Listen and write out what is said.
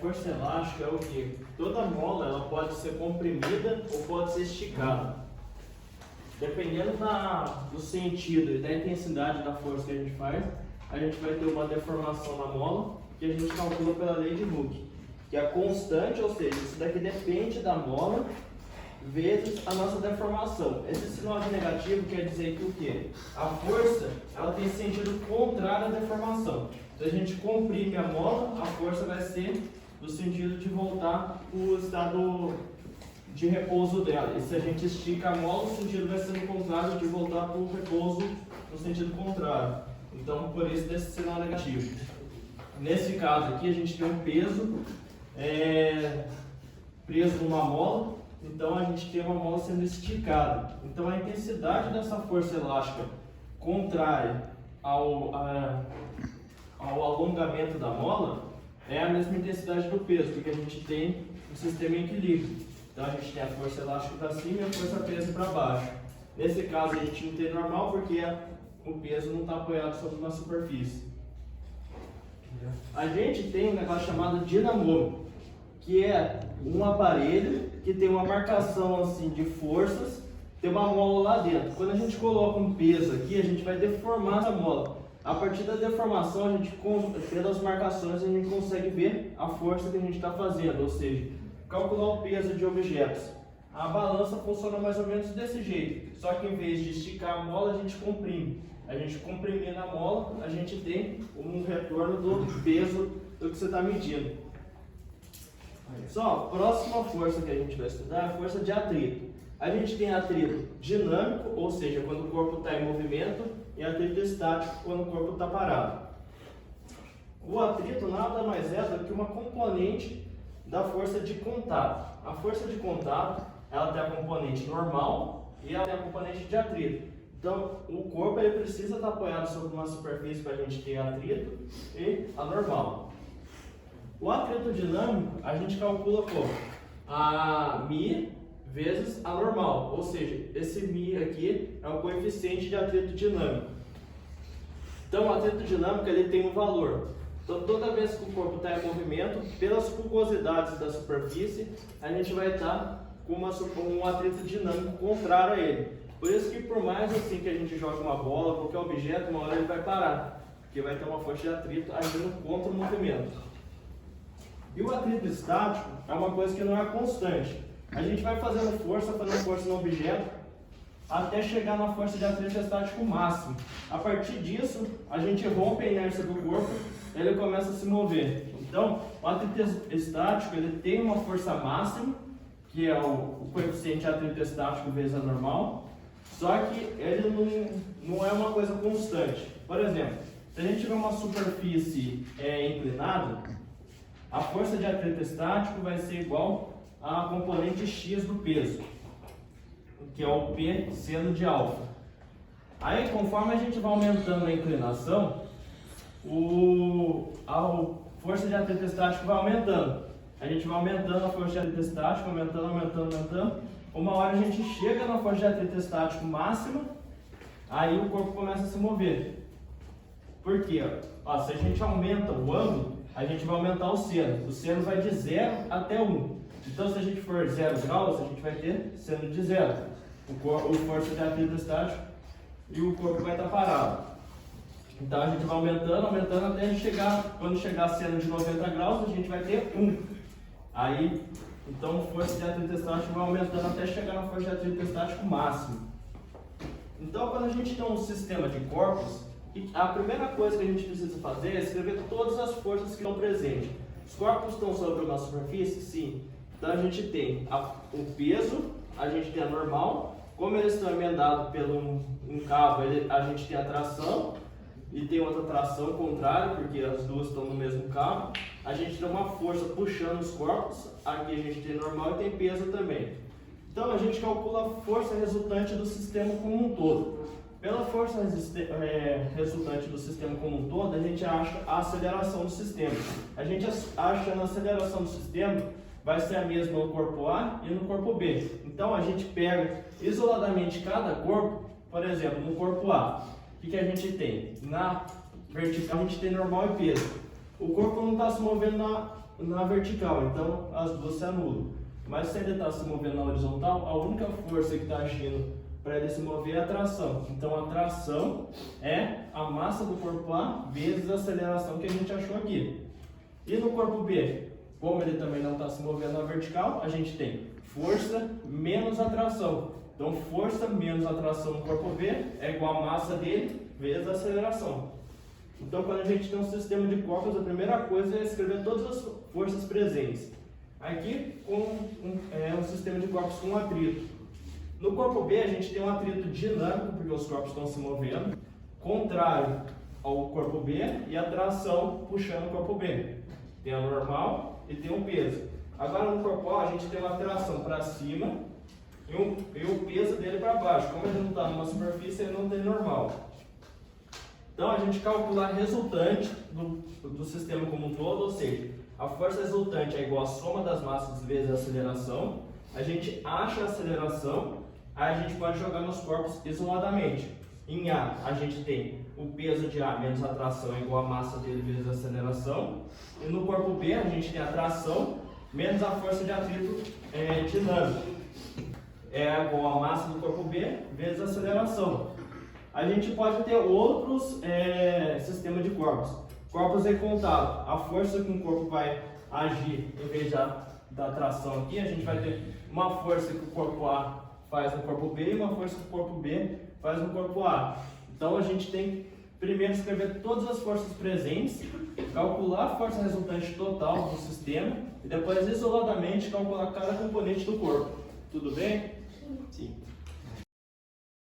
força elástica é o que? Toda mola ela pode ser comprimida ou pode ser esticada. Dependendo do sentido e da intensidade da força que a gente faz, a gente vai ter uma deformação na mola que a gente calcula pela lei de Hooke, que é constante, ou seja, isso daqui depende da mola vezes a nossa deformação. Esse sinal de negativo quer dizer que o quê? A força ela tem sentido contrário à deformação. Se a gente comprime a mola, a força vai ser no sentido de voltar para o estado de repouso dela. E se a gente estica a mola, o sentido vai ser no contrário, de voltar para o repouso no sentido contrário. Então, por isso desse sinal negativo. Nesse caso aqui, a gente tem um peso preso numa mola. Então a gente tem uma mola sendo esticada. Então a intensidade dessa força elástica contrária ao alongamento da mola é a mesma intensidade do peso, porque a gente tem um sistema em equilíbrio. Então a gente tem a força elástica para cima e a força peso para baixo. Nesse caso a gente não tem normal porque o peso não está apoiado sobre uma superfície. A gente tem um negócio chamado dinamômetro, que é um aparelho que tem uma marcação assim de forças, tem uma mola lá dentro. Quando a gente coloca um peso aqui, a gente vai deformar essa mola. A partir da deformação, a gente, pelas marcações, a gente consegue ver a força que a gente está fazendo, ou seja, calcular o peso de objetos. A balança funciona mais ou menos desse jeito, só que em vez de esticar a mola, a gente comprime. A gente comprimindo a mola, a gente tem um retorno do peso do que você está medindo. Só, a próxima força que a gente vai estudar é a força de atrito. A gente tem atrito dinâmico, ou seja, quando o corpo está em movimento, e atrito estático, quando o corpo está parado. O atrito nada mais é do que uma componente da força de contato. A força de contato, ela tem a componente normal e ela tem a componente de atrito. Então, o corpo ele precisa estar apoiado sobre uma superfície para a gente ter atrito e a normal. O atrito dinâmico a gente calcula como a μ vezes a normal, ou seja, esse μ aqui é o coeficiente de atrito dinâmico. Então, o atrito dinâmico ele tem um valor. Então, toda vez que o corpo está em movimento, pelas rugosidades da superfície, a gente vai estar com um atrito dinâmico contrário a ele. Por isso que por mais assim que a gente joga uma bola, qualquer objeto, uma hora ele vai parar, porque vai ter uma força de atrito agindo contra o movimento. E o atrito estático é uma coisa que não é constante. A gente vai fazendo força no objeto, até chegar na força de atrito estático máximo. A partir disso, a gente rompe a inércia do corpo, ele começa a se mover. Então, o atrito estático ele tem uma força máxima, que é o coeficiente de atrito estático vezes a normal, só que ele não é uma coisa constante. Por exemplo, se a gente tiver uma superfície inclinada, a força de atrito estático vai ser igual à componente x do peso, que é o P seno de alfa. Aí, conforme a gente vai aumentando a inclinação, a força de atrito estático vai aumentando. A gente vai aumentando a força de atrito estático, aumentando. Uma hora a gente chega na força de atrito estático máxima, aí o corpo começa a se mover. Por quê? Ó, se a gente aumenta o ângulo, a gente vai aumentar o seno. O seno vai de 0 até 1. Então, se a gente for 0 graus, a gente vai ter seno de 0. O força de atrito estático e o corpo vai estar parado. Então, a gente vai aumentando até a gente chegar, quando chegar a seno de 90 graus, a gente vai ter 1. Aí, então, a força de atrito estático vai aumentando até chegar na força de atrito estático máximo. Então, quando a gente tem um sistema de corpos, a primeira coisa que a gente precisa fazer é escrever todas as forças que estão presentes. Os corpos estão sobre uma superfície? Sim. Então a gente tem o peso, a gente tem a normal. Como eles estão emendados pelo um cabo, a gente tem a tração e tem outra tração contrária, porque as duas estão no mesmo cabo. A gente tem uma força puxando os corpos, aqui a gente tem normal e tem peso também. Então a gente calcula a força resultante do sistema como um todo. Pela força resultante do sistema como um todo, a gente acha a aceleração do sistema. A gente acha na aceleração do sistema vai ser a mesma no corpo A e no corpo B. Então a gente pega isoladamente cada corpo, por exemplo, no corpo A, o que a gente tem? Na vertical a gente tem normal e peso. O corpo não está se movendo na vertical, então as duas se anulam. Mas se ele está se movendo na horizontal, a única força que está agindo para ele se mover é a tração. Então a tração é a massa do corpo A vezes a aceleração que a gente achou aqui. E no corpo B, como ele também não está se movendo na vertical, a gente tem força menos atração. Então força menos atração no corpo B é igual a massa dele vezes a aceleração. Então quando a gente tem um sistema de corpos, a primeira coisa é escrever todas as forças presentes. Aqui um sistema de corpos com atrito. No corpo B a gente tem um atrito dinâmico, porque os corpos estão se movendo, contrário ao corpo B, e a tração puxando o corpo B. Tem a normal e tem o peso. Agora no corpo A a gente tem uma tração para cima e o peso dele para baixo. Como ele não está numa superfície, ele não tem normal. Então a gente calcula a resultante do sistema como um todo, ou seja, a força resultante é igual à soma das massas vezes a aceleração. A gente acha a aceleração, aí a gente pode jogar nos corpos isoladamente. Em A, a gente tem o peso de A menos a tração é igual a massa dele vezes a aceleração. E no corpo B, a gente tem a tração menos a força de atrito dinâmico. É igual a massa do corpo B vezes a aceleração. A gente pode ter outros sistemas de corpos. Corpos em contato. A força que um corpo vai agir em vez da tração aqui, a gente vai ter uma força que o corpo A faz no corpo B e uma força que o corpo B faz no corpo A. Então a gente tem que primeiro escrever todas as forças presentes, calcular a força resultante total do sistema e depois isoladamente calcular cada componente do corpo. Tudo bem? Sim.